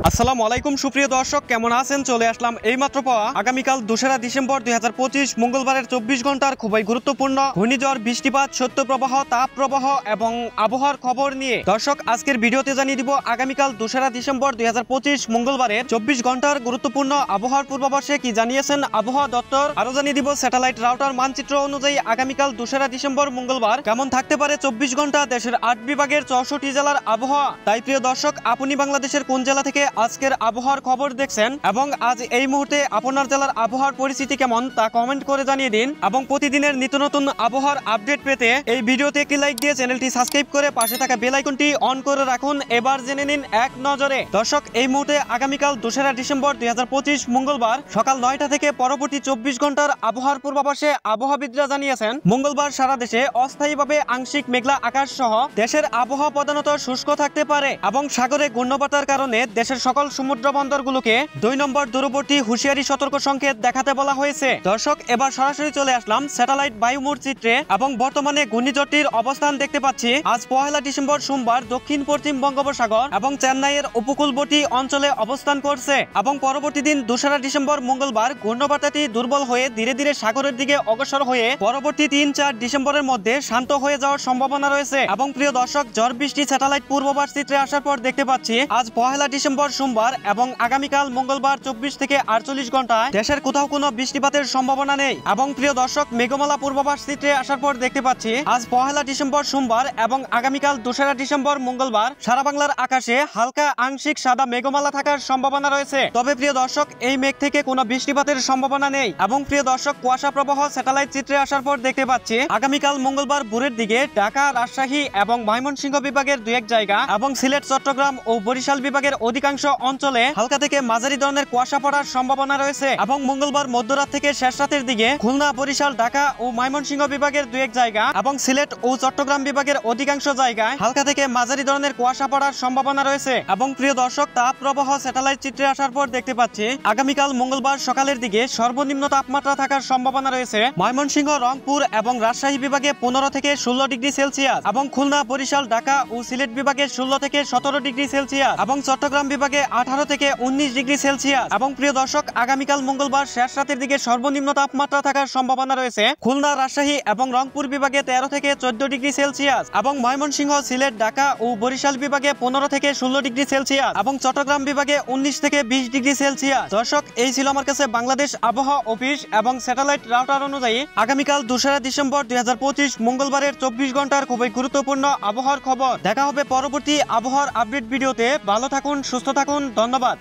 আসসালামু আলাইকুম সুপ্রিয় দর্শক, কেমন আছেন? চলে আসলাম এইমাত্র পাওয়া আগামীকাল 2রা ডিসেম্বর 2025 মঙ্গলবারের 24 ঘন্টার খুবই গুরুত্বপূর্ণ ঘূর্ণিঝড়, বৃষ্টিপাত, শৈত্যপ্রবাহ, তাপপ্রবাহ এবং আবহাওয়ার খবর নিয়ে দর্শক আজকের ভিডিওতে জানিয়ে দিব আগামীকাল 2রা ডিসেম্বর 2025 মঙ্গলবারের 24 ঘন্টার গুরুত্বপূর্ণ আবহাওয়ার পূর্বাভাসে কি জানিয়েছেন আবহাওয়া দপ্তর। আরো জানিয়ে দিব স্যাটেলাইট রাউটার মানচিত্র অনুযায়ী আগামীকাল 2রা ডিসেম্বর মঙ্গলবার কেমন থাকতে পারে 24 ঘন্টা দেশের 8 বিভাগের 64 জেলার আবহাওয়া। তাই প্রিয় দর্শক, আপনি বাংলাদেশের কোন জেলা থেকে আজকের আবহাওয়ার খবর দেখছেন এবং আজ এই মুহূর্তে আপনার জেলার আবহাওয়ার পরিস্থিতি কেমন তা কমেন্ট করে জানিয়ে দিন। এবং প্রতিদিনের নিত্য নতুন আবহাওয়ার আপডেট পেতে এই ভিডিওতে একটি লাইক দিয়ে চ্যানেলটি সাবস্ক্রাইব করে পাশে থাকা বেল আইকনটি অন করে রাখুন। এবার জেনে নিন এক নজরে। দর্শক, এই মুহূর্তে আগামীকাল 2রা ডিসেম্বর 2025 মঙ্গলবার সকাল 9টা থেকে পরবর্তী 24 ঘন্টার আবহাওয়ার পূর্বাভাসে আবহাওয়াবিদরা জানিয়েছেন মঙ্গলবার সারা দেশে অস্থায়ীভাবে আংশিক মেঘলা আকাশ সহ দেশের আবহাওয়া প্রধানত শুষ্ক থাকতে পারে এবং সাগরে ঘূর্ণবাতার কারণে দেশের সকল সমুদ্র বন্দরগুলোকে 2 নম্বর দূরবর্তী হুঁশিয়ারি সতর্ক সংকেত দেখাতে বলা হয়েছে। দর্শক, এবার সরাসরি চলে আসলাম স্যাটেলাইট বায়ুমোর চিত্রে এবং বর্তমানে ঘূর্ণিঝড়টির অবস্থান দেখতে পাচ্ছি। আজ 1 ডিসেম্বর সোমবার দক্ষিণ পশ্চিম বঙ্গোপসাগর এবং চেন্নাইয়ের উপকূলবর্তী অঞ্চলে অবস্থান করছে এবং পরবর্তী দিন 2রা ডিসেম্বর মঙ্গলবার ঘূর্ণবাতাটি দুর্বল হয়ে ধীরে ধীরে সাগরের দিকে অগ্রসর হয়ে পরবর্তী 3-4 ডিসেম্বরের মধ্যে শান্ত হয়ে যাওয়ার সম্ভাবনা রয়েছে। এবং প্রিয় দর্শক, ঝড় বৃষ্টি স্যাটেলাইট পূর্বাভাস চিত্রে আসার পর দেখতে পাচ্ছি আজ 1 ডিসেম্বর সোমবার এবং আগামীকাল মঙ্গলবার 24 থেকে 48 ঘন্টায় দেশের কোথাও কোনো বৃষ্টিপাতের সম্ভাবনা নেই। এবং প্রিয় দর্শক, মেঘমালা পূর্বাভাস চিত্রে আসার পর দেখতে পাচ্ছি আজ 1 ডিসেম্বর সোমবার এবং আগামীকাল 2রা ডিসেম্বর মঙ্গলবার সারা বাংলার আকাশে হালকা আংশিক সাদা মেঘমালা থাকার সম্ভাবনা রয়েছে। তবে প্রিয় দর্শক, এই মেঘ থেকে কোনো বৃষ্টিপাতের সম্ভাবনা নেই। এবং প্রিয় দর্শক, কুয়াশা প্রবাহ স্যাটেলাইট চিত্রে আসার পর দেখতে পাচ্ছি আগামীকাল মঙ্গলবার ভোরের দিকে ঢাকা, রাজশাহী এবং ময়মনসিংহ বিভাগের 2-1 জায়গা এবং সিলেট, চট্টগ্রাম ও বরিশাল বিভাগের অধিকাংশ অঞ্চলে হালকা থেকে মাঝারি ধরনের কুয়াশা পড়ার সম্ভাবনা রয়েছে। এবং মঙ্গলবার মধ্যরাত থেকে শেষ রাতের দিকে খুলনা, বরিশাল, ঢাকা ও ময়মনসিংহ বিভাগের 2-1 জায়গা এবং সিলেট ও চট্টগ্রাম বিভাগের অধিকাংশ জায়গায় হালকা থেকে মাঝারি ধরনের কুয়াশা পড়ার সম্ভাবনা রয়েছে। এবং প্রিয় দর্শক, তাপ প্রবাহ স্যাটেলাইট চিত্রে আসার পর দেখতে পাচ্ছি আগামীকাল মঙ্গলবার সকালের দিকে সর্বনিম্ন তাপমাত্রা থাকার সম্ভাবনা রয়েছে ময়মনসিংহ, রংপুর এবং রাজশাহী বিভাগে 15 থেকে 16 ডিগ্রি সেলসিয়াস এবং খুলনা, বরিশাল, ঢাকা ও সিলেট বিভাগে 16 থেকে 17 ডিগ্রি সেলসিয়াস এবং চট্টগ্রাম বিভাগে 18 থেকে 19 ডিগ্রি সেলসিয়াস। এবং প্রিয় দর্শক, আগামীকাল মঙ্গলবার শেষ রাতের দিকে সর্বনিম্ন তাপমাত্রা থাকার সম্ভাবনা রয়েছে খুলনা, রাজশাহী এবং রংপুর বিভাগে 13 থেকে 14 ডিগ্রি সেলসিয়াস এবং ময়মনসিংহ, সিলেট, ঢাকা ও বরিশাল বিভাগে 15 থেকে 16 ডিগ্রি সেলসিয়াস এবং চট্টগ্রাম বিভাগে 19 থেকে 20 ডিগ্রি সেলসিয়াস। দর্শক, এই ছিল আমার কাছে বাংলাদেশ আবহাওয়া অফিস এবং স্যাটেলাইট রাউটার অনুযায়ী আগামীকাল 2রা ডিসেম্বর 2025 মঙ্গলবারের 24 ঘন্টার খুবই গুরুত্বপূর্ণ আবহাওয়ার খবর। দেখা হবে পরবর্তী আবহাওয়ার আপডেট ভিডিওতে। ভালো থাকুন, সুস্থ থাকুন, ধন্যবাদ।